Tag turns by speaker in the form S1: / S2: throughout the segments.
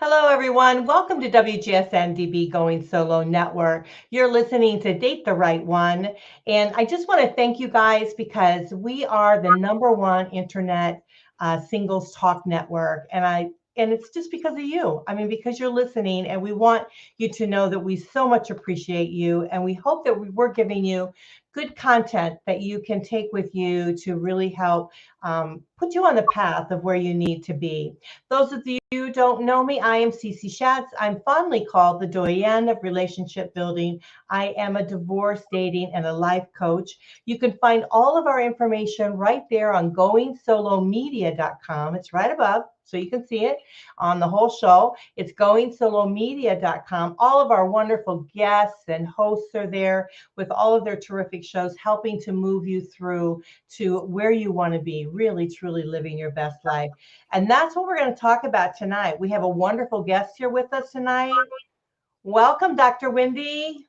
S1: Hello, everyone. Welcome to WGSN-DB Going Solo Network. You're listening to Date the Right One. And I just want to thank you guys because we are the #1 internet singles talk network. And it's just because of you. I mean, because you're listening, and we want you to know that we so much appreciate you. And we hope that we're giving you good content that you can take with you to really help put you on the path of where you need to be. Those of you who don't know me, I am Cece Shatz. I'm fondly called the Doyenne of Relationship Building. I am a divorce, dating, and a life coach. You can find all of our information right there on goingsolonetwork.com. It's right above, so you can see it on the whole show. It's goingsolonetwork.com. All of our wonderful guests and hosts are there with all of their terrific shows, helping to move you through to where you want to be, really, truly living your best life. And that's what we're going to talk about tonight. We have a wonderful guest here with us tonight. Welcome, Dr. Wendy.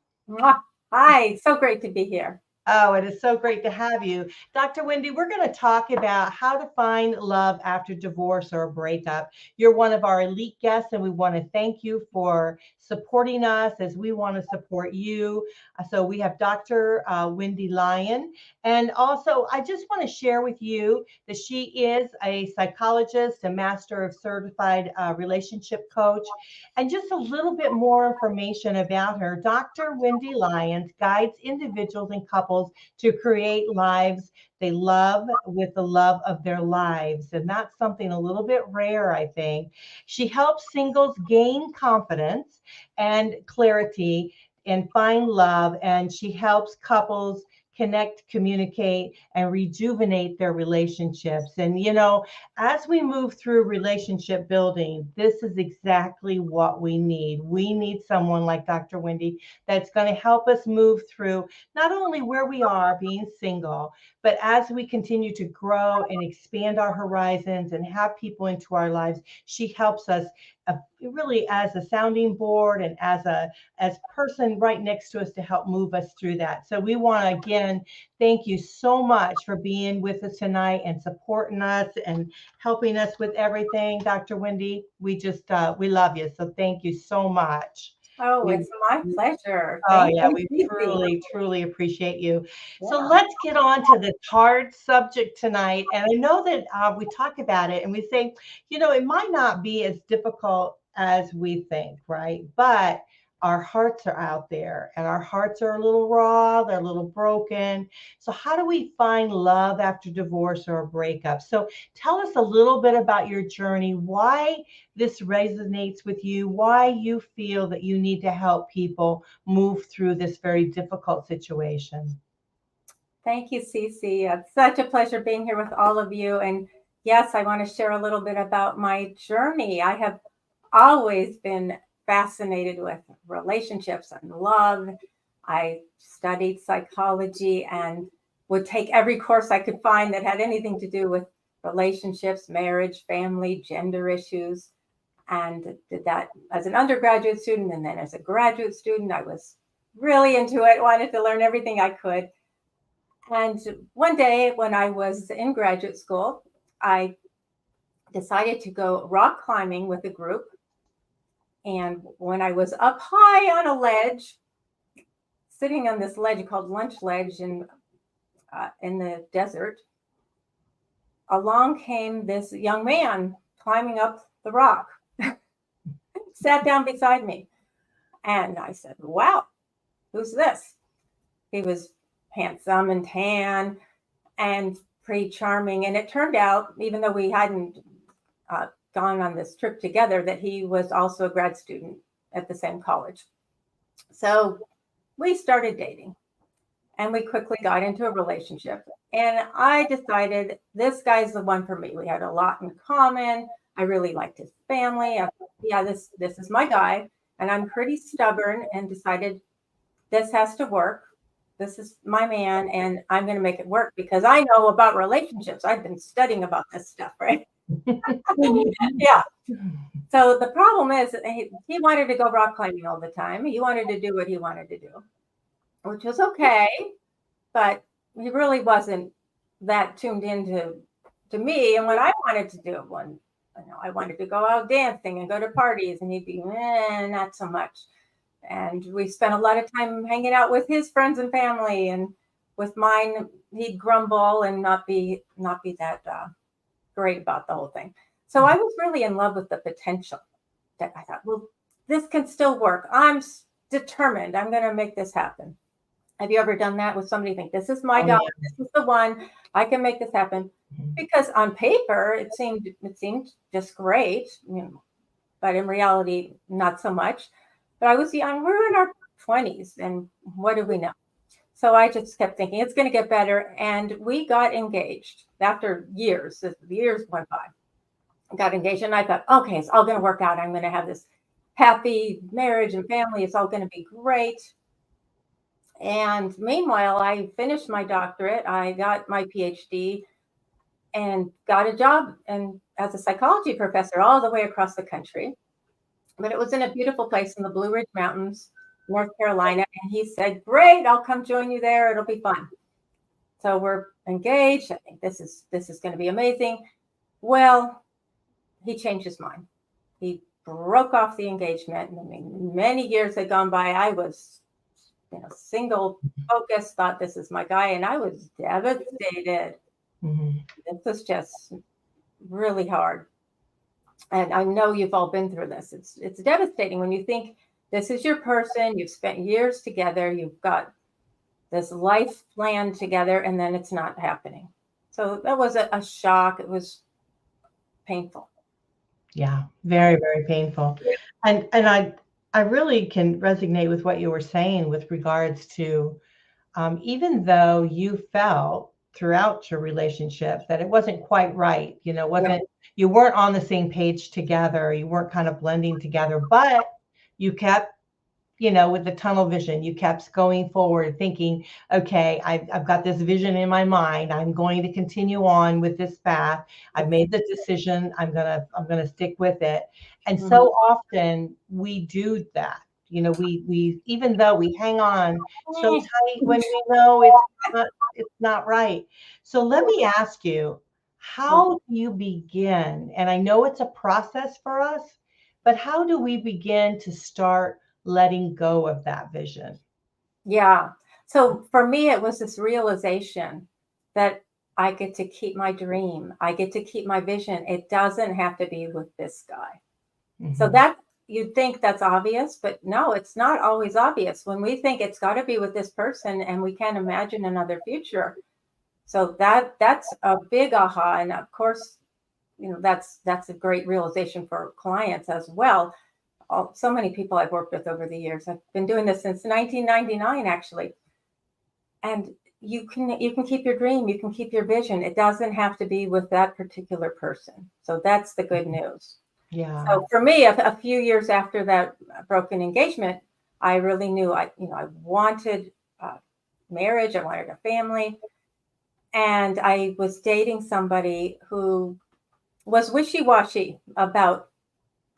S2: Hi, so great to be here.
S1: Oh, it is so great to have you. Dr. Wendy, we're going to talk about how to find love after divorce or a breakup. You're one of our elite guests, and we want to thank you for supporting us as we want to support you. So we have Dr. Wendy Lyon. And also, I just want to share with you that she is a psychologist, a master of certified relationship coach. And just a little bit more information about her. Dr. Wendy Lyon guides individuals and couples to create lives they love with the love of their lives. And that's something a little bit rare, I think. She helps singles gain confidence and clarity and find love. And she helps couples connect, communicate, and rejuvenate their relationships. And, as we move through relationship building, this is exactly what we need. We need someone like Dr. Wendy that's going to help us move through not only where we are being single, but as we continue to grow and expand our horizons and have people into our lives, she helps us really as a sounding board and as person right next to us to help move us through that. So we want to again thank you so much for being with us tonight and supporting us and helping us with everything, Dr. Wendy. We just we love you. So thank you so much.
S2: Oh, it's my pleasure.
S1: Oh,
S2: Thank
S1: yeah,
S2: you,
S1: we
S2: Cece.
S1: truly, truly appreciate you. So
S2: Yeah.
S1: let's get on to this hard subject tonight. And I know that we talk about it and we say, it might not be as difficult as we think, right? But our hearts are out there and our hearts are a little raw, they're a little broken. So, how do we find love after divorce or a breakup? So, tell us a little bit about your journey, why this resonates with you, why you feel that you need to help people move through this very difficult situation.
S2: Thank you, Cece. It's such a pleasure being here with all of you. And yes, I want to share a little bit about my journey. I have always been fascinated with relationships and love. I studied psychology and would take every course I could find that had anything to do with relationships, marriage, family, gender issues. And did that as an undergraduate student. And then as a graduate student, I was really into it, wanted to learn everything I could. And one day when I was in graduate school, I decided to go rock climbing with a group. And when I was up high on a ledge, sitting on this ledge called Lunch Ledge in the desert, along came this young man climbing up the rock, sat down beside me. And I said, wow, who's this? He was handsome and tan and pretty charming. And it turned out, even though we hadn't gone on this trip together, that he was also a grad student at the same college. So we started dating and we quickly got into a relationship. And I decided this guy's the one for me. We had a lot in common. I really liked his family. I thought, yeah, this is my guy. And I'm pretty stubborn and decided this has to work. This is my man, and I'm going to make it work because I know about relationships. I've been studying about this stuff, right? Yeah. So the problem is he wanted to go rock climbing all the time. He wanted to do what he wanted to do, which was okay, but he really wasn't that tuned into me and what I wanted to do. I wanted to go out dancing and go to parties, and he'd be, not so much. And we spent a lot of time hanging out with his friends and family, and with mine, he'd grumble and not be that great about the whole thing. So I was really in love with the potential. That I thought, well, this can still work. I'm determined. I'm going to make this happen. Have you ever done that with somebody? Think this is my guy. Yeah. This is the one. I can make this happen. Because on paper it seemed just great, but in reality, not so much. But I was young. We were in our 20s, and what do we know? So I just kept thinking it's going to get better, and we got engaged after years. The years went by. Got engaged, and I thought, okay, it's all going to work out. I'm going to have this happy marriage and family. It's all going to be great. And meanwhile, I finished my doctorate. I got my PhD and got a job as a psychology professor all the way across the country. But it was in a beautiful place in the Blue Ridge Mountains, North Carolina. And he said, great, I'll come join you there. It'll be fun. So we're engaged. I think this is going to be amazing. Well, he changed his mind. He broke off the engagement. I mean, many years had gone by. I was single focused, thought this is my guy, and I was devastated. It was just really hard. And I know you've all been through this. It's devastating when you think this is your person, you've spent years together, you've got this life plan together, and then it's not happening. So that was a shock. It was painful.
S1: Yeah, very, very painful. And I really can resonate with what you were saying with regards to even though you felt throughout your relationship that it wasn't quite right, you weren't on the same page together, you weren't kind of blending together, but you kept, with the tunnel vision, you kept going forward thinking, okay, I've got this vision in my mind. I'm going to continue on with this path. I've made the decision. I'm going to stick with it. And so often we do that. We even though we hang on so tight when we know it's not right. So let me ask you, how do you begin? And I know it's a process for us, but how do we begin to start letting go of that vision?
S2: Yeah. So for me, it was this realization that I get to keep my dream. I get to keep my vision. It doesn't have to be with this guy. So that you'd think that's obvious, but no, it's not always obvious. When we think it's got to be with this person and we can't imagine another future. So that's a big aha. And of course, that's a great realization for clients as well. So many people I've worked with over the years. I've been doing this since 1999, actually. And you can keep your dream, you can keep your vision. It doesn't have to be with that particular person. So that's the good news.
S1: Yeah.
S2: So for me, a few years after that broken engagement, I really knew I wanted marriage. I wanted a family. And I was dating somebody who was wishy-washy about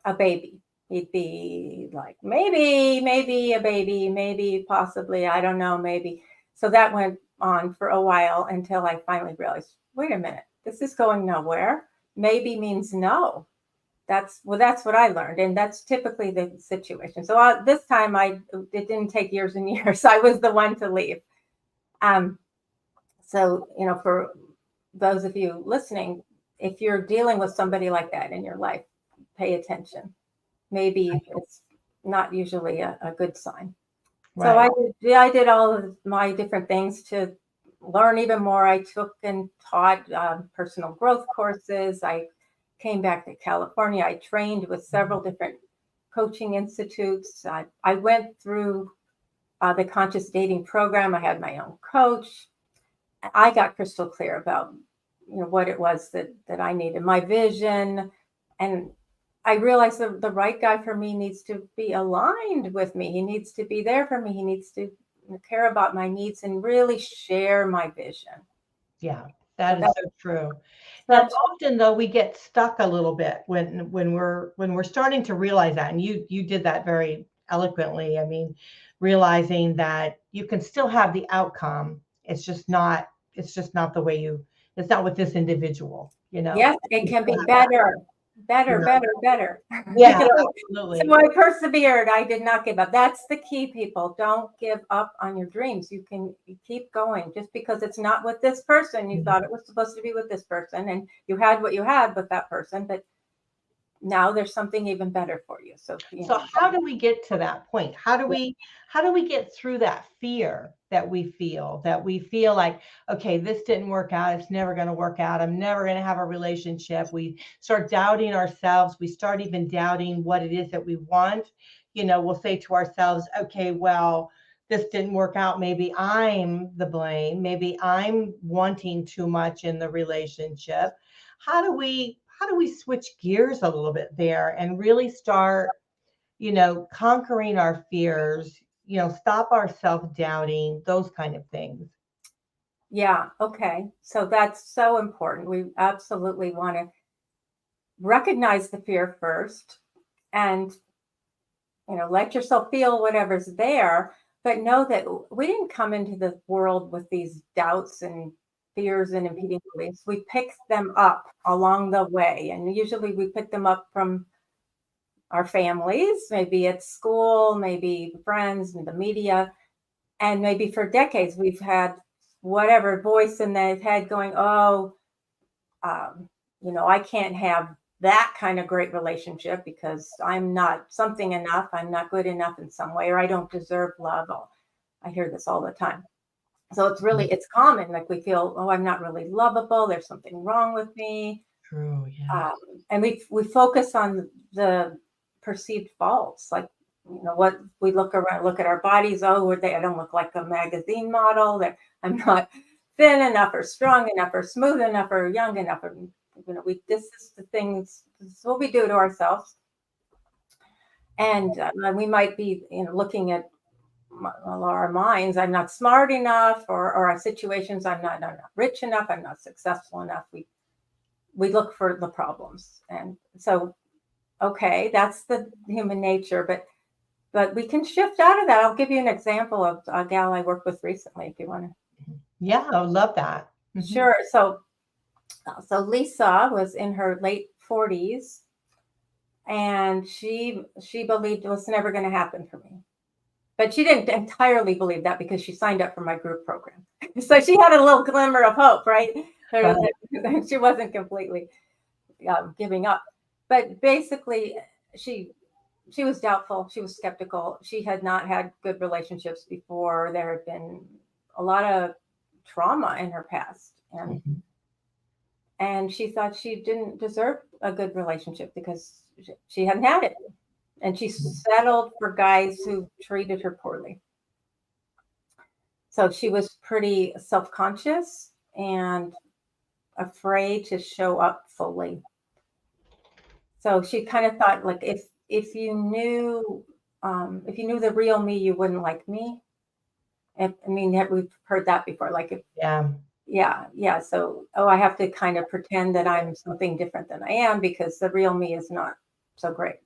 S2: a baby. He'd be like, maybe a baby, maybe possibly, I don't know, maybe. So that went on for a while until I finally realized, wait a minute, this is going nowhere. Maybe means no. That's what I learned. And that's typically the situation. So this time it didn't take years and years. I was the one to leave. So, for those of you listening, if you're dealing with somebody like that in your life, pay attention. Maybe it's not usually a good sign. Right. So I did all of my different things to learn even more. I took and taught personal growth courses. I came back to California. I trained with several different coaching institutes. I went through the conscious dating program. I had my own coach. I got crystal clear about what it was that I needed, my vision. And I realized the right guy for me needs to be aligned with me. He needs to be there for me. He needs to care about my needs and really share my vision.
S1: Yeah, that is so true. Now, often though, we get stuck a little bit when we're starting to realize that, and you did that very eloquently. I mean, realizing that you can still have the outcome. It's just not the way it's not with this individual,
S2: Yes, it can be better. better,
S1: Yeah.
S2: better, better.
S1: Yeah,
S2: You know,
S1: absolutely.
S2: so I persevered. I did not give up. That's the key, people. Don't give up on your dreams. You can keep going. Just because it's not with this person, you thought it was supposed to be with this person, and you had what you had with that person, but now there's something even better for you. So,
S1: So how do we get to that point? How do we get through that fear that we feel like, okay, this didn't work out. It's never going to work out. I'm never going to have a relationship. We start doubting ourselves. We start even doubting what it is that we want. We'll say to ourselves, okay, well, this didn't work out. Maybe I'm the blame. Maybe I'm wanting too much in the relationship. How do we switch gears a little bit there and really start, conquering our fears, stop our self-doubting, those kind of things.
S2: yeah, okay. So that's so important. We absolutely want to recognize the fear first and let yourself feel whatever's there, but know that we didn't come into the world with these doubts and fears and impeding beliefs. We pick them up along the way, and usually we pick them up from our families, maybe at school, maybe friends, the media, and maybe for decades we've had whatever voice in their head going, "Oh, I can't have that kind of great relationship because I'm not something enough. I'm not good enough in some way, or I don't deserve love." Oh, I hear this all the time. So it's common. Like we feel, oh, I'm not really lovable. There's something wrong with me.
S1: True, yeah.
S2: Um, and we focus on the perceived faults, like what we look around, look at our bodies. Oh, I don't look like a magazine model. That I'm not thin enough, or strong enough, or smooth enough, or young enough. Or, we this is the things. This is what we do to ourselves, and we might be looking at our minds. I'm not smart enough, or our situations. I'm not rich enough. I'm not successful enough. We look for the problems, and so okay, that's the human nature, but we can shift out of that. I'll give you an example of a gal I worked with recently, if you want to.
S1: Yeah, I would love that.
S2: Sure. So Lisa was in her late 40s, and she believed it was never going to happen for me. But she didn't entirely believe that because she signed up for my group program. So she had a little glimmer of hope, right? She wasn't completely giving up. But basically, she was doubtful. She was skeptical. She had not had good relationships before. There had been a lot of trauma in her past, and she thought she didn't deserve a good relationship because she hadn't had it, and she settled for guys who treated her poorly. So she was pretty self-conscious and afraid to show up fully. So she kind of thought, like, if you knew the real me, you wouldn't like me. I mean, we've heard that before. Like,
S1: Yeah.
S2: yeah. So, oh, I have to kind of pretend that I'm something different than I am because the real me is not so great.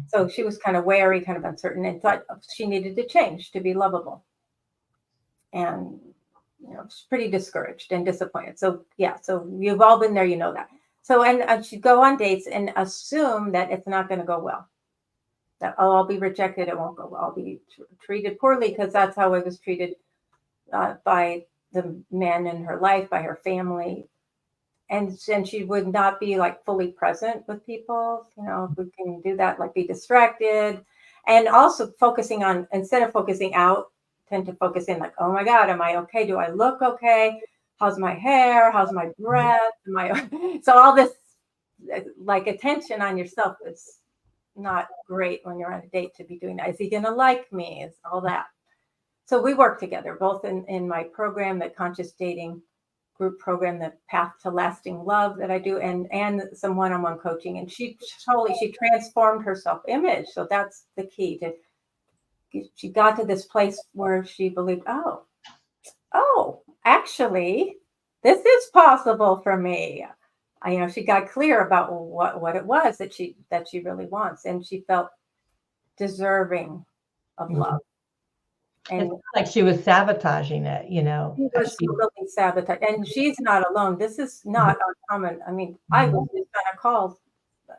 S2: So she was kind of wary, kind of uncertain, and thought she needed to change to be lovable. And she's pretty discouraged and disappointed. So yeah, so you've all been there, that. So and she'd go on dates and assume that it's not going to go well. That, oh, I'll be rejected. It won't go well. I'll be treated poorly because that's how I was treated by the men in her life, by her family. And she would not be like fully present with people. If we can do that, like be distracted, and also focusing on, instead of focusing out, tend to focus in, like, oh my God, am I okay? Do I look okay? How's my hair? How's my breath? So all this like attention on yourself is not great when you're on a date to be doing that. Is he going to like me? Is all that. So we work together, both in my program, the Conscious Dating group program, the Path to Lasting Love that I do, and some one-on-one coaching. And she transformed her self-image. So that's the key. She got to this place where she believed, oh, actually, this is possible for me. She got clear about what it was that she really wants, and she felt deserving of love. And
S1: It's like she was sabotaging it,
S2: she was totally sabotaged. And she's not alone. This is not uncommon. I mean, I was just on a call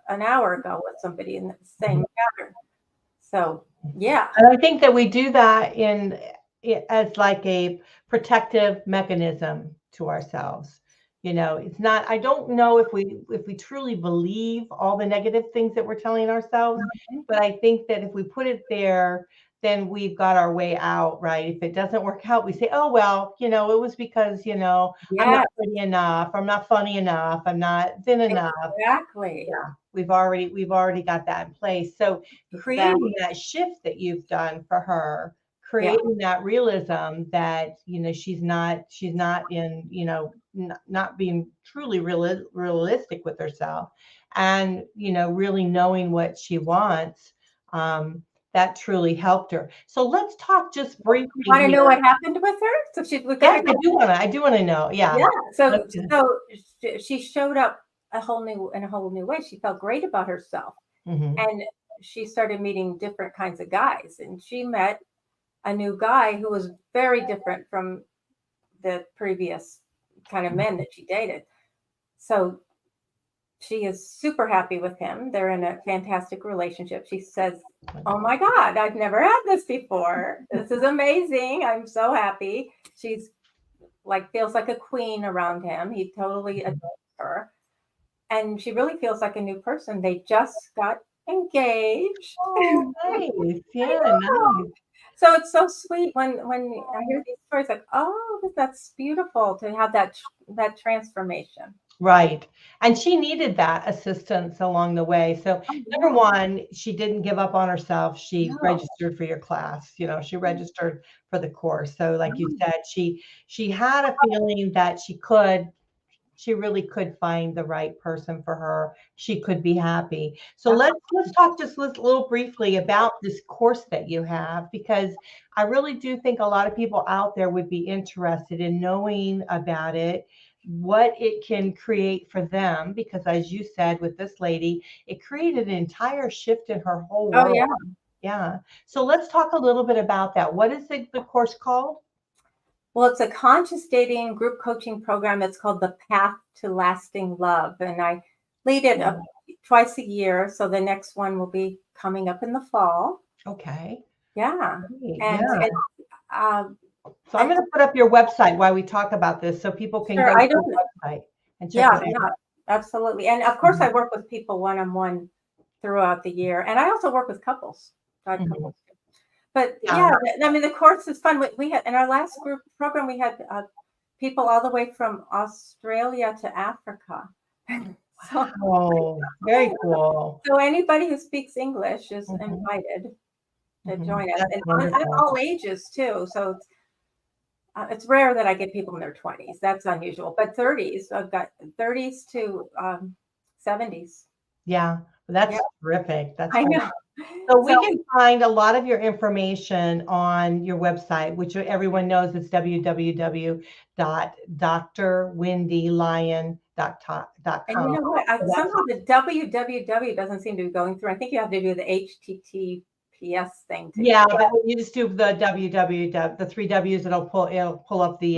S2: an hour ago with somebody in the same pattern. So, yeah.
S1: And I think that we do that as like a protective mechanism to ourselves. It's not, I don't know if we truly believe all the negative things that we're telling ourselves, but I think that if we put it there, then we've got our way out, right? If it doesn't work out, we say, oh, well, it was because, I'm not pretty enough, I'm not funny enough, I'm not thin enough.
S2: Exactly.
S1: Yeah. We've already got that in place. So creating that shift that you've done for her, creating that realism that, she's not in, not being truly realistic with herself, and, really knowing what she wants, that truly helped her. So let's talk just briefly.
S2: You want to know what happened with her? So
S1: yes, I do want to know. Yeah.
S2: Yeah. So she showed up in a whole new way. She felt great about herself. And she started meeting different kinds of guys, and she met a new guy who was very different from the previous kind of men that she dated. So she is super happy with him. They're in a fantastic relationship. She says, oh my God, I've never had this before. This is amazing. I'm so happy. She's feels like a queen around him. He totally adores her. And she really feels like a new person. They just got engaged.
S1: Oh, nice. Yeah, nice.
S2: So it's so sweet when I hear these stories, like, oh, that's beautiful to have that transformation.
S1: Right. And she needed that assistance along the way. So number one, she didn't give up on herself. She registered for your class. She registered for the course. So like you said, she had a feeling that she really could find the right person for her. She could be happy. So let's talk just a little briefly about this course that you have, because I really do think a lot of people out there would be interested in knowing about it, what it can create for them, because as you said with this lady, it created an entire shift in her whole world.
S2: Oh, yeah.
S1: Yeah. So let's talk a little bit about that. What is the course called?
S2: Well, it's a conscious dating group coaching program. It's called The Path to Lasting Love. And I lead it twice a year. So the next one will be coming up in the fall.
S1: Okay.
S2: Yeah.
S1: Great. So I'm going to put up your website while we talk about this so people can go to your website and check it out.
S2: Yeah, absolutely. And of course, I work with people one-on-one throughout the year. And I also work with couples. But I mean, the course is fun. We had in our last group program, we had people all the way from Australia to Africa.
S1: Oh, very cool.
S2: So anybody who speaks English is invited to join us, and all ages too. So it's rare that I get people in their 20s. That's unusual. But 30s, I've got 30s to 70s.
S1: Yeah, that's terrific. That's
S2: I know.
S1: So we can find a lot of your information on your website, which everyone knows is www.drwendylyon.com.
S2: And you know what? Somehow the www doesn't seem to be going through. I think you have to do the HTTPS thing.
S1: But you just do the www, the 3 W's. It'll pull up the.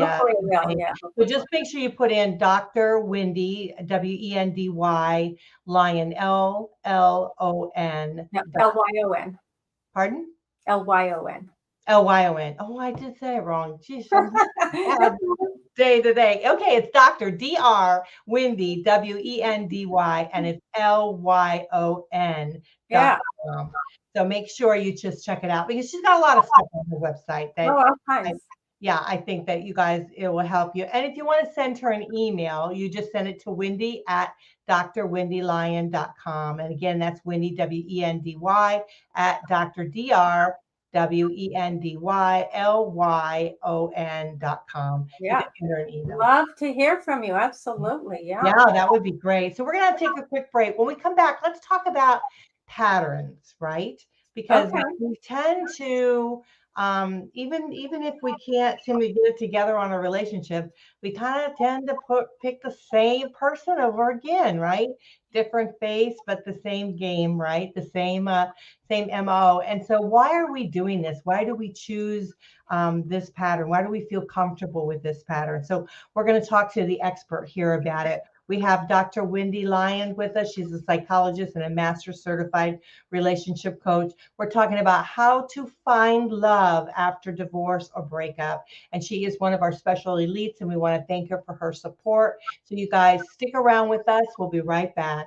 S1: So just make sure you put in Dr. Wendy, Wendy Lyon, LLON.
S2: LYON.
S1: Pardon?
S2: LYON.
S1: LYON. Oh, I did say it wrong. Geez, day to day. Okay, it's Dr. Wendy, WENDY, and it's LYON.
S2: Yeah.
S1: So make sure you just check it out, because she's got a lot of stuff on her website. I think that you guys, it will help you. And if you want to send her an email, you just send it to Wendy at drwendylyon.com. And again, that's Wendy, WENDY, at DrWendylyon.com.
S2: Yeah. Love to hear from you. Absolutely. Yeah,
S1: that would be great. So we're going to take a quick break. When we come back, let's talk about patterns, right? Because we tend to even if we can't seem to get it together on a relationship, we kind of tend to pick the same person over again, right? Different face, but the same game, right? The same MO. And so, why are we doing this? Why do we choose this pattern? Why do we feel comfortable with this pattern? So, we're going to talk to the expert here about it. We have Dr. Wendy Lyon with us. She's a psychologist and a master certified relationship coach. We're talking about how to find love after divorce or breakup. And she is one of our special elites, and we want to thank her for her support. So you guys stick around with us. We'll be right back.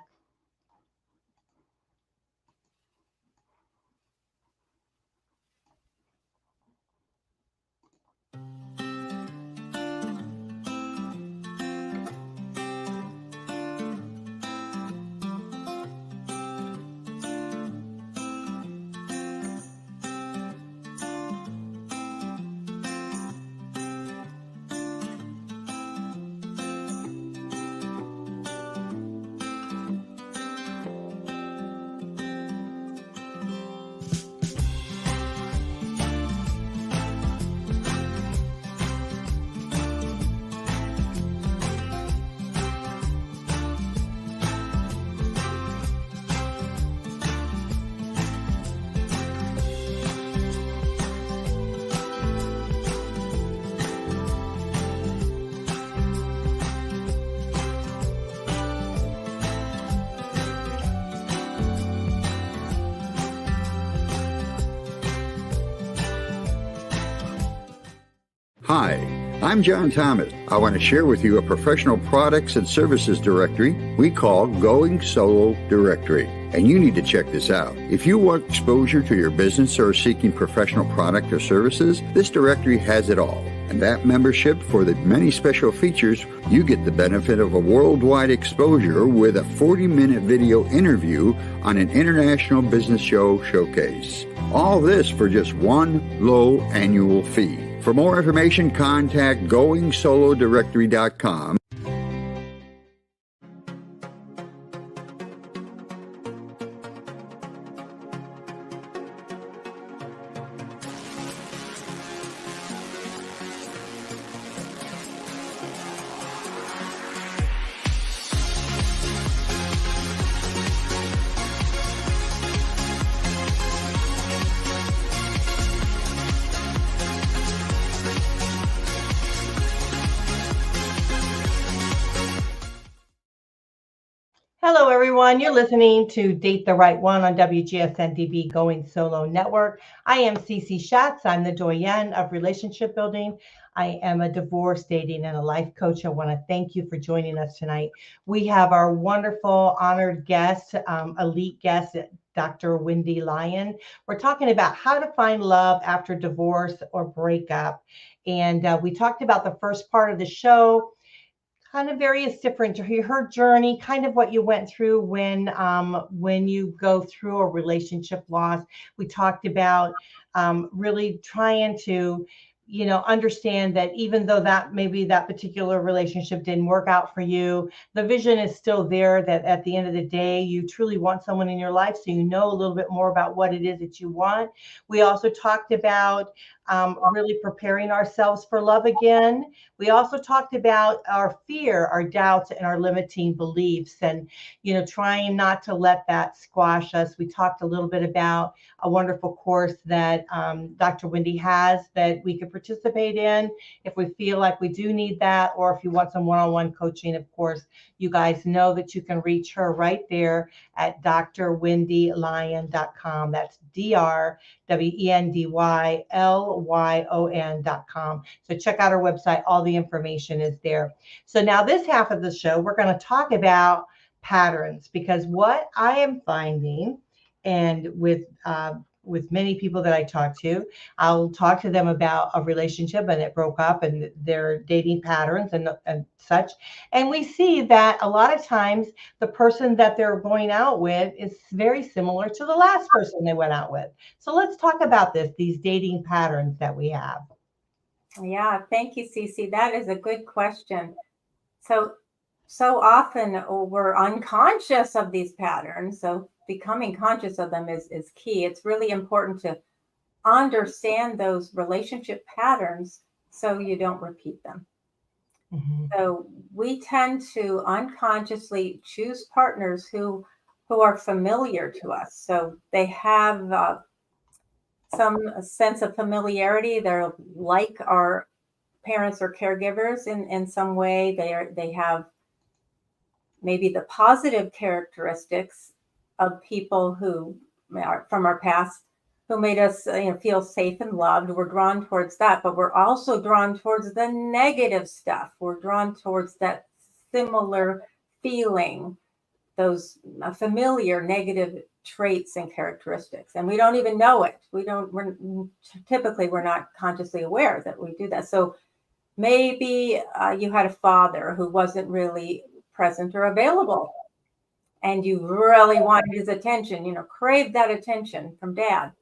S3: Hi, I'm John Thomas. I want to share with you a professional products and services directory we call Going Solo Directory. And you need to check this out. If you want exposure to your business or are seeking professional product or services, this directory has it all. And that membership, for the many special features, you get the benefit of a worldwide exposure with a 40-minute video interview on an international business show showcase. All this for just one low annual fee. For more information, contact goingsolodirectory.com.
S1: Hello, everyone. You're listening to Date the Right One on WGSN-DB Going Solo Network. I am Cece Shatz. I'm the Doyenne of Relationship Building. I am a divorce, dating, and a life coach. I want to thank you for joining us tonight. We have our wonderful, honored guest, elite guest, Dr. Wendy Lyon. We're talking about how to find love after divorce or breakup. And we talked about the first part of the show, kind of various different, her journey, kind of what you went through when you go through a relationship loss. We talked about really trying to, understand that even though that maybe that particular relationship didn't work out for you, the vision is still there, that at the end of the day, you truly want someone in your life. So you know a little bit more about what it is that you want. We also talked about really preparing ourselves for love again. We also talked about our fear, our doubts, and our limiting beliefs, and trying not to let that squash us. We talked a little bit about a wonderful course that Dr. Wendy has that we could participate in if we feel like we do need that, or if you want some one-on-one coaching. Of course, you guys know that you can reach her right there at drwendylyon.com. That's drwendylyon.com. So check out our website. All the information is there. So now this half of the show, we're going to talk about patterns, because what I am finding, and with many people that I talk to, I'll talk to them about a relationship and it broke up and their dating patterns and such. And we see that a lot of times the person that they're going out with is very similar to the last person they went out with. So let's talk about these dating patterns that we have.
S2: Yeah, thank you, Cece. That is a good question. So often we're unconscious of these patterns. So becoming conscious of them is key. It's really important to understand those relationship patterns so you don't repeat them. So we tend to unconsciously choose partners who are familiar to us. So they have some sense of familiarity. They're like our parents or caregivers in some way. They have maybe the positive characteristics of people who are from our past, who made us feel safe and loved. We're drawn towards that, but we're also drawn towards the negative stuff. We're drawn towards that similar feeling, those familiar negative traits and characteristics, and we don't even know it. We're not consciously aware that we do that. So maybe you had a father who wasn't really present or available, and you really wanted his attention, craved that attention from dad.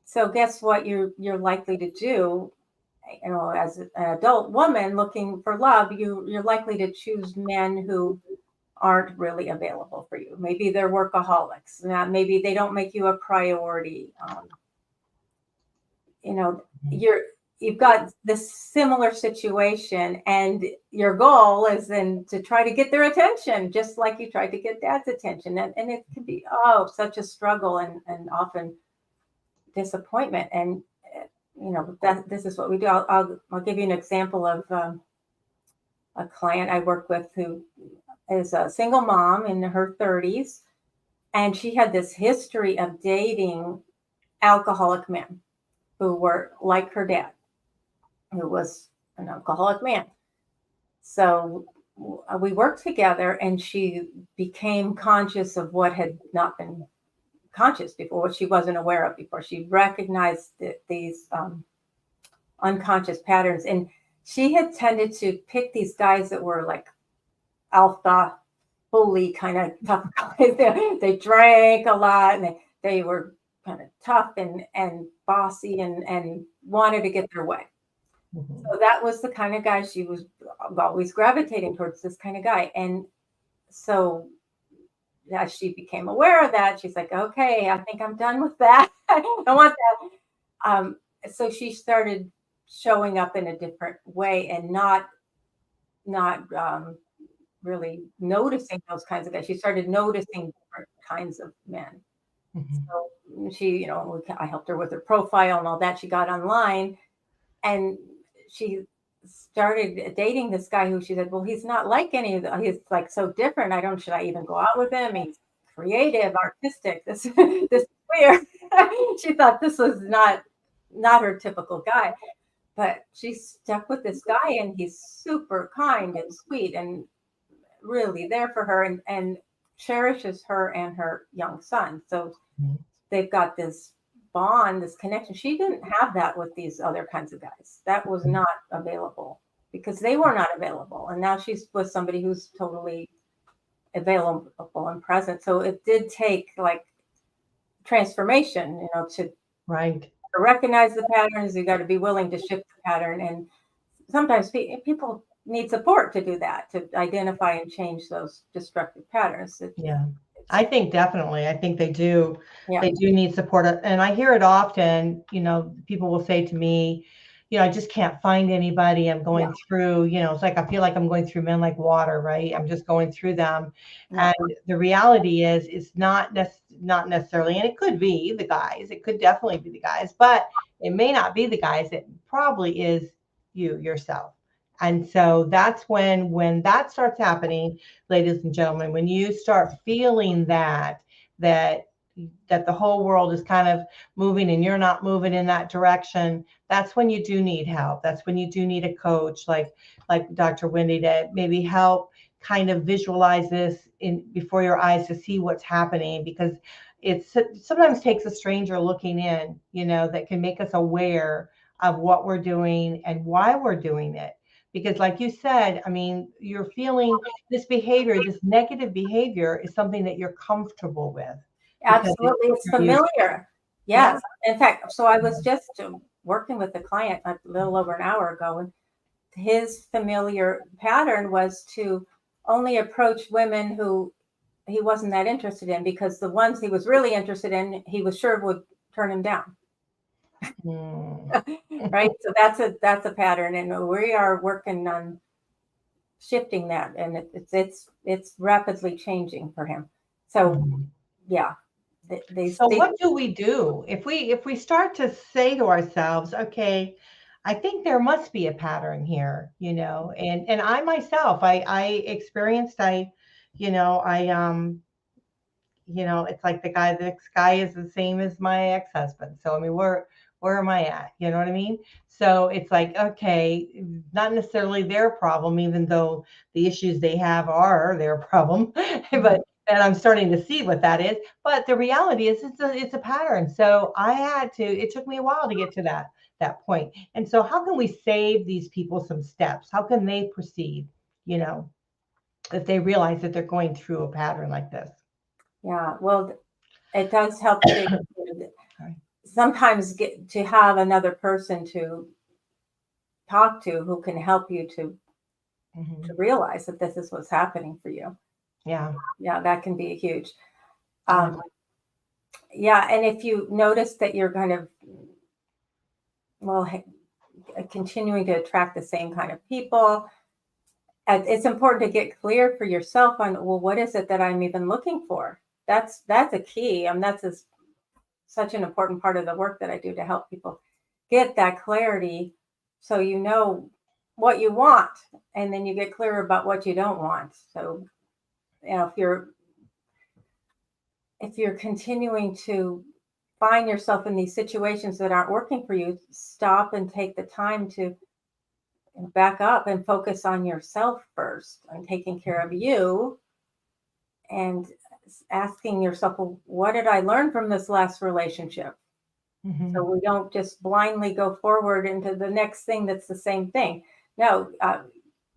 S2: So guess what you're likely to do, as an adult woman looking for love, you're likely to choose men who aren't really available for you. Maybe they're workaholics. Maybe they don't make you a priority. You've got this similar situation, and your goal is then to try to get their attention, just like you tried to get dad's attention. And it can be, such a struggle and often disappointment. And, this is what we do. I'll give you an example of a client I work with who is a single mom in her 30s. And she had this history of dating alcoholic men who were like her dad, who was an alcoholic man. So we worked together, and she became conscious of what had not been conscious before, what she wasn't aware of before. She recognized these unconscious patterns. And she had tended to pick these guys that were like alpha, bully kind of tough guys. They drank a lot, and they were kind of tough and bossy and wanted to get their way. So that was the kind of guy she was always gravitating towards, this kind of guy. And so as she became aware of that, she's like, okay, I think I'm done with that. I don't want that. So she started showing up in a different way and not really noticing those kinds of guys. She started noticing different kinds of men. So she, I helped her with her profile and all that. She got online, and she started dating this guy who she said, well, he's not like any of them. He's like so different. Should I even go out with him? He's creative, artistic. This is weird. She thought this was not her typical guy, but she stuck with this guy, and he's super kind and sweet and really there for her, and cherishes her and her young son. So they've got this bond, this connection. She didn't have that with these other kinds of guys. That was not available because they were not available. And now she's with somebody who's totally available and present. So it did take like transformation, to recognize the patterns. You got to be willing to shift the pattern. And sometimes people need support to do that, to identify and change those destructive patterns.
S1: I think definitely. I think they do. Yeah. They do need support. And I hear it often, people will say to me, I just can't find anybody. I'm going through, it's like, I feel like I'm going through men like water, right? I'm just going through them. And the reality is, it's not necessarily, and it could be the guys, it could definitely be the guys, but it may not be the guys. It probably is yourself. And so that's when that starts happening, ladies and gentlemen, when you start feeling that the whole world is kind of moving and you're not moving in that direction, that's when you do need help. That's when you do need a coach like Dr. Wendy to maybe help kind of visualize this before your eyes to see what's happening, because it sometimes takes a stranger looking in, that can make us aware of what we're doing and why we're doing it. Because like you said, you're feeling this behavior, this negative behavior is something that you're comfortable with.
S2: Absolutely. It's familiar. Yes. Yeah. In fact, so I was just working with a client a little over an hour ago, and his familiar pattern was to only approach women who he wasn't that interested in, because the ones he was really interested in, he was sure would turn him down. Right? So that's a pattern, and we are working on shifting that, and it's rapidly changing for him. So yeah,
S1: So what do we do if we start to say to ourselves, okay, I think there must be a pattern here, and I myself, I experienced, it's like the guy is the same as my ex-husband. So I mean, where am I at? You know what I mean? So it's like, okay, not necessarily their problem, even though the issues they have are their problem, but and I'm starting to see what that is. But the reality is it's a pattern. So it took me a while to get to that point. And so how can we save these people some steps? How can they proceed, if they realize that they're going through a pattern like this?
S2: Yeah, well, it does help to sometimes get to have another person to talk to who can help you to realize that this is what's happening for you.
S1: Yeah.
S2: Yeah, that can be huge. Yeah, and if you notice that you're kind of, continuing to attract the same kind of people, it's important to get clear for yourself on, well, what is it that I'm even looking for? That's a key. That's such an important part of the work that I do to help people get that clarity, so you know what you want, and then you get clear about what you don't want. So, if you're continuing to find yourself in these situations that aren't working for you, stop and take the time to back up and focus on yourself first and taking care of you, and asking yourself, well, what did I learn from this last relationship? So we don't just blindly go forward into the next thing that's the same thing. No.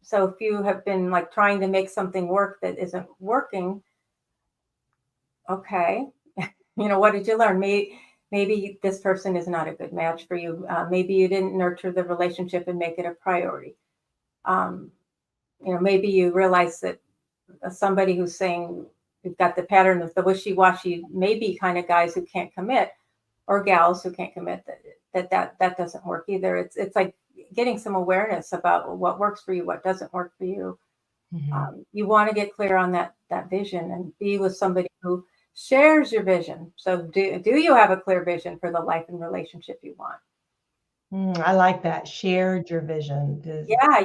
S2: So if you have been like trying to make something work that isn't working, okay, what did you learn? Maybe this person is not a good match for you. Maybe you didn't nurture the relationship and make it a priority. Maybe you realize that somebody who's saying you've got the pattern of the wishy-washy, maybe kind of guys who can't commit, or gals who can't commit, that doesn't work either. It's like getting some awareness about what works for you, what doesn't work for you. You want to get clear on that vision and be with somebody who shares your vision. So do you have a clear vision for the life and relationship you want?
S1: I like that. Shared your vision.
S2: Yeah,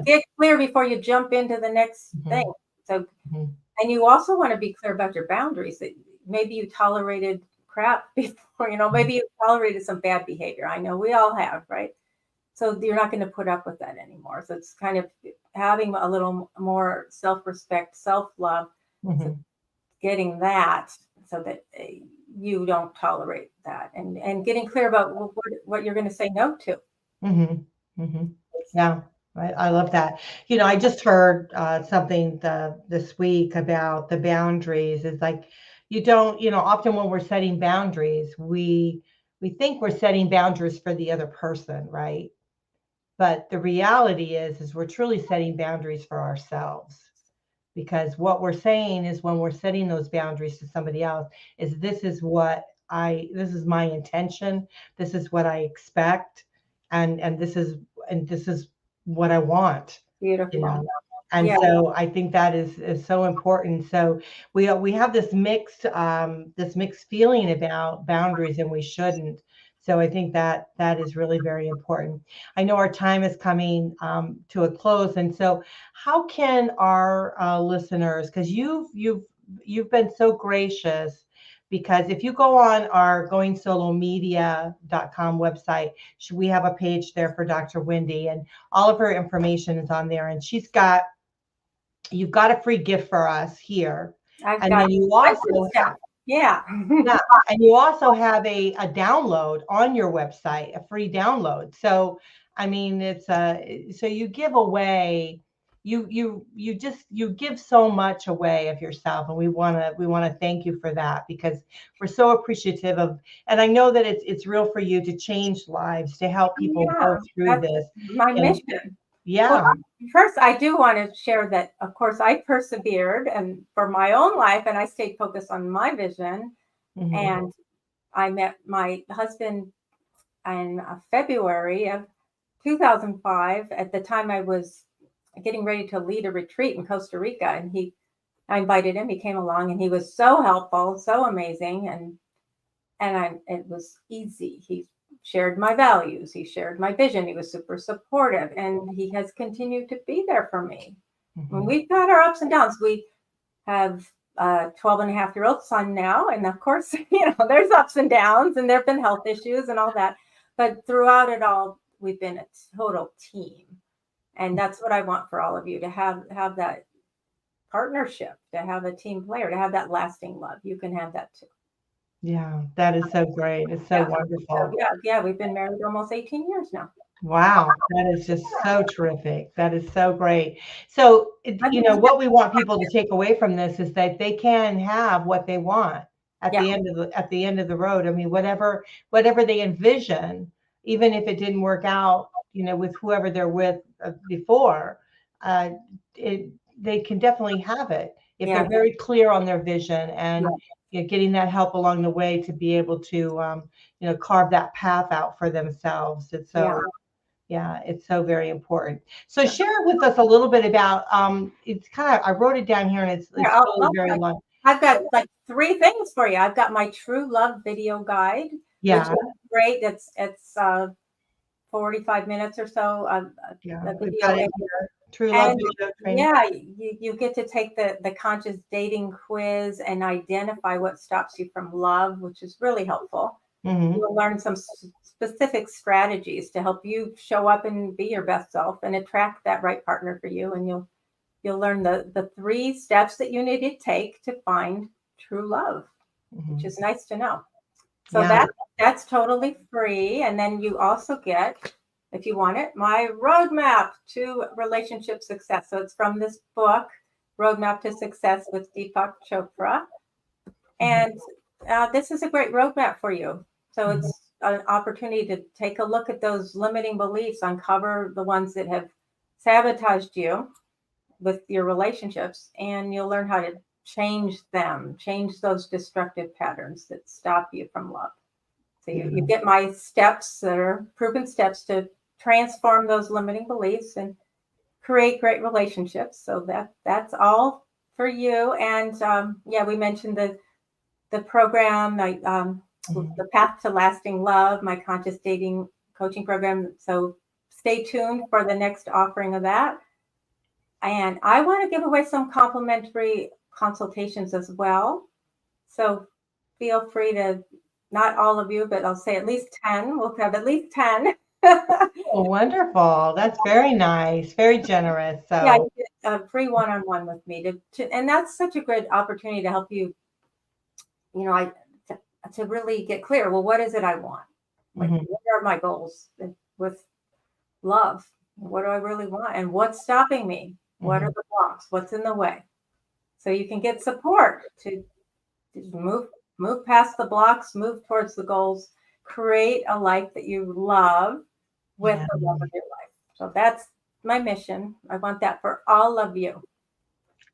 S2: get clear before you jump into the next thing. So, and you also want to be clear about your boundaries. That maybe you tolerated crap before, maybe you tolerated some bad behavior. I know we all have, right? So you're not going to put up with that anymore. So it's kind of having a little more self-respect, self-love, getting that so that you don't tolerate that, and getting clear about what you're going to say no to.
S1: Yeah, I love that. I just heard something this week about the boundaries. It's like, you don't, often when we're setting boundaries, we think we're setting boundaries for the other person, right? But the reality is we're truly setting boundaries for ourselves. Because what we're saying is, when we're setting those boundaries to somebody else, is this is my intention, this is what I expect, and this is what I want.
S2: Beautiful.
S1: And so I think that is so important. So we have this mixed feeling about boundaries, and we shouldn't. So I think that is really very important. I know our time is coming to a close, and so how can our listeners, because you've been so gracious, because if you go on our goingsolonetwork.com website, we have a page there for Dr. Wendy, and all of her information is on there, and you've got a free gift for us here. And then you also have, and you also have a download on your website, a free download. So, I mean, it's so you give away, you give so much away of yourself, and we want to thank you for that, because we're so appreciative of, and I know that it's real for you to change lives, to help people go through this.
S2: My mission.
S1: Yeah.
S2: Well, first, I do want to share that, of course, I persevered and for my own life, and I stayed focused on my vision. And I met my husband in February of 2005. At the time, I was getting ready to lead a retreat in Costa Rica, and I invited him. He came along, and he was so helpful, so amazing, it was easy. He shared my values. He shared my vision. He was super supportive, and he has continued to be there for me. When we've got our ups and downs, we have a 12-and-a-half-year-old son now, and of course, there's ups and downs, and there have been health issues and all that. But throughout it all, we've been a total team, and that's what I want for all of you, to have that partnership, to have a team player, to have that lasting love. You can have that too.
S1: Yeah, that is so great. It's so wonderful.
S2: So, yeah, we've been married almost 18 years now.
S1: Wow, that is just so terrific. That is so great. So, what we want people to take away from this is that they can have what they want at the end of the road. I mean, whatever they envision, even if it didn't work out, with whoever they're with before, they can definitely have it if they're very clear on their vision and getting that help along the way to be able to, carve that path out for themselves. It's so. Yeah, it's so very important. So share with us a little bit about, it's kind of, I wrote it down here and it's really very long.
S2: I've got like 3 things for you. I've got my True Love video guide, which is great. It's 45 minutes or so of the video.
S1: True Love video training.
S2: Yeah, you get to take the conscious dating quiz and identify what stops you from love, which is really helpful. You'll learn some specific strategies to help you show up and be your best self and attract that right partner for you. And you'll learn the 3 steps that you need to take to find true love, which is nice to know. So that's totally free. And then you also get, if you want it, my roadmap to relationship success. So it's from this book, Roadmap to Success with Deepak Chopra. And this is a great roadmap for you. So it's an opportunity to take a look at those limiting beliefs, uncover the ones that have sabotaged you with your relationships, and you'll learn how to change those destructive patterns that stop you from love. So you get my steps that are proven steps to transform those limiting beliefs and create great relationships. So that's all for you. And we mentioned the program, the Path to Lasting Love, my conscious dating coaching program. So stay tuned for the next offering of that. And I want to give away some complimentary consultations as well. So feel free to, not all of you, but I'll say at least 10. We'll have at least 10.
S1: Oh, wonderful. That's very nice. Very generous. So
S2: you get a free one-on-one with me and that's such a good opportunity to help you, to really get clear. Well, what is it I want? Like, what are my goals with love? What do I really want? And what's stopping me? What are the blocks? What's in the way? So you can get support to move past the blocks, move towards the goals, create a life that you love with the love of your life. So that's my mission. I want that for all of you.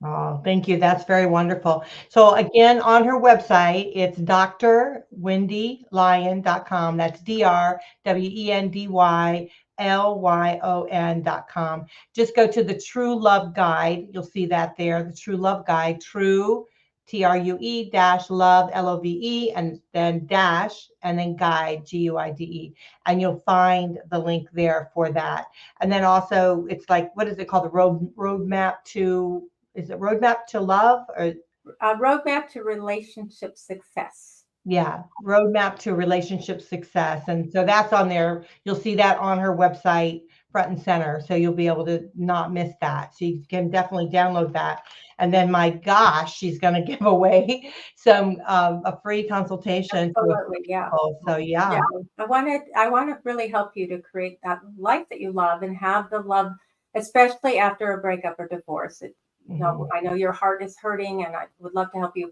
S1: Oh, thank you. That's very wonderful. So again, on her website, it's drwendylyon.com. That's DrWendyLyon.com. Just go to the True Love Guide. You'll see that there, the True Love Guide, True, TRUE -love, LOVE, and then dash, and then guide, GUIDE. And you'll find the link there for that. And then also, it's like, what is it called? The roadmap to, is it Roadmap to Love or
S2: Roadmap to Relationship Success?
S1: Yeah, Roadmap to Relationship Success. And so that's on there. You'll see that on her website front and center. So you'll be able to not miss that. So you can definitely download that. And then, my gosh, she's going to give away some a free consultation.
S2: Absolutely, yeah.
S1: So yeah.
S2: I want to really help you to create that life that you love and have the love, especially after a breakup or divorce. I know your heart is hurting, and I would love to help you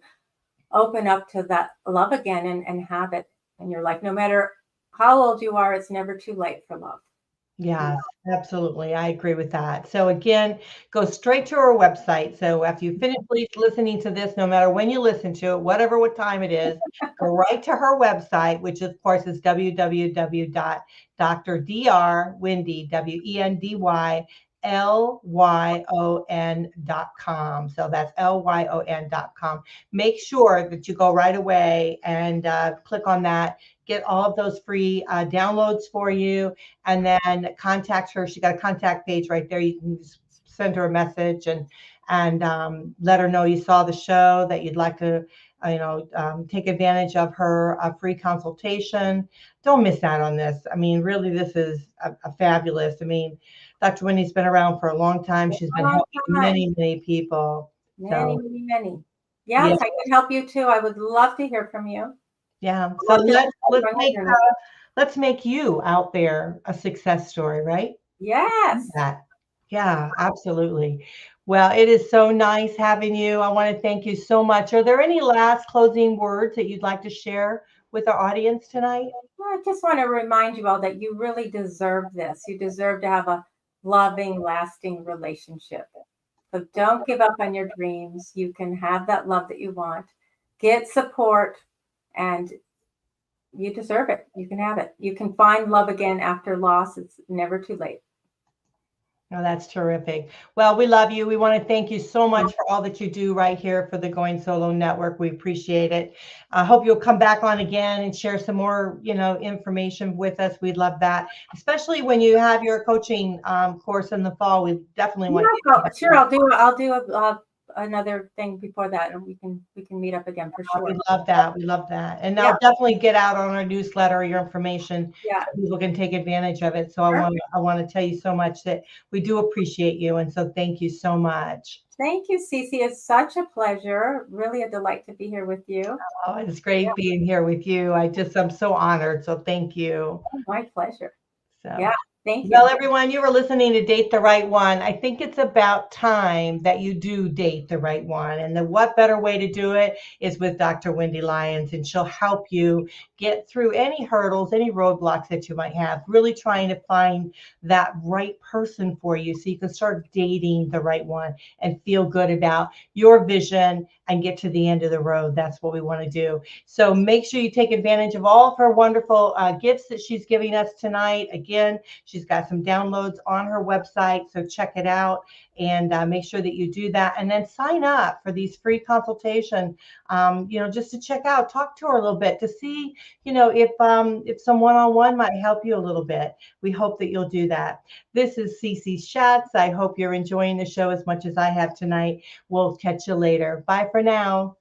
S2: open up to that love again and have it in your life. No matter how old you are, it's never too late for love.
S1: Yes, absolutely. I agree with that. So again, go straight to our website. So after you finish listening to this, no matter when you listen to it, whatever what time it is, go right to her website, which of course is www.drwendy, WendyLyon.com. So that's LYON.com. Make sure that you go right away and click on that. Get all of those free downloads for you, and then contact her. She got a contact page right there. You can just send her a message and let her know you saw the show, that you'd like to take advantage of her free consultation. Don't miss out on this. I mean, really, this is a fabulous. I mean, Dr. Wendy's been around for a long time. She's been
S2: Long
S1: helping
S2: time.
S1: many people.
S2: Many,
S1: So,
S2: many, many. Yes, I could help you too. I would love to hear from you.
S1: yeah.
S2: I'd
S1: So
S2: love to
S1: let's make you out there a success story, right?
S2: Yes.
S1: That. Yeah, absolutely. Well, it is so nice having you. I want to thank you so much. Are there any last closing words that you'd like to share with our audience tonight?
S2: Well, I just want to remind you all that you really deserve this. You deserve to have a loving, lasting relationship. So don't give up on your dreams. You can have that love that you want. Get support, and you deserve it. You can have it. You can find love again after loss. It's never too late.
S1: Oh, that's terrific. Well, we love you. We want to thank you so much for all that you do right here for the Going Solo Network. We appreciate it. I hope you'll come back on again and share some more, information with us. We'd love that, especially when you have your coaching course in the fall. We definitely want you to
S2: Sure. I'll do another thing before that, and we can meet up again for sure.
S1: We love that. We love that. And I'll definitely get out on our newsletter your information so people can take advantage of it. So I want to tell you so much that we do appreciate you. And so thank you so much.
S2: Thank you, Cece. It's such a pleasure. Really a delight to be here with you.
S1: Oh, it's great being here with you. I'm so honored. So thank you.
S2: Oh, my pleasure.
S1: So.
S2: Yeah. Thank you.
S1: Well, everyone, you were listening to Date the Right One. I think it's about time that you do date the right one. And what better way to do it is with Dr. Wendy Lyon, and she'll help you get through any hurdles, any roadblocks that you might have, really trying to find that right person for you so you can start dating the right one and feel good about your vision and get to the end of the road. That's what we want to do. So make sure you take advantage of all of her wonderful gifts that she's giving us tonight. Again, she's got some downloads on her website, so check it out and make sure that you do that. And then sign up for these free consultation, just to check out, talk to her a little bit to see, if some one-on-one might help you a little bit. We hope that you'll do that. This is Cece Shatz. I hope you're enjoying the show as much as I have tonight. We'll catch you later. Bye for now.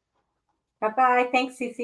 S2: Bye-bye. Thanks, Cece.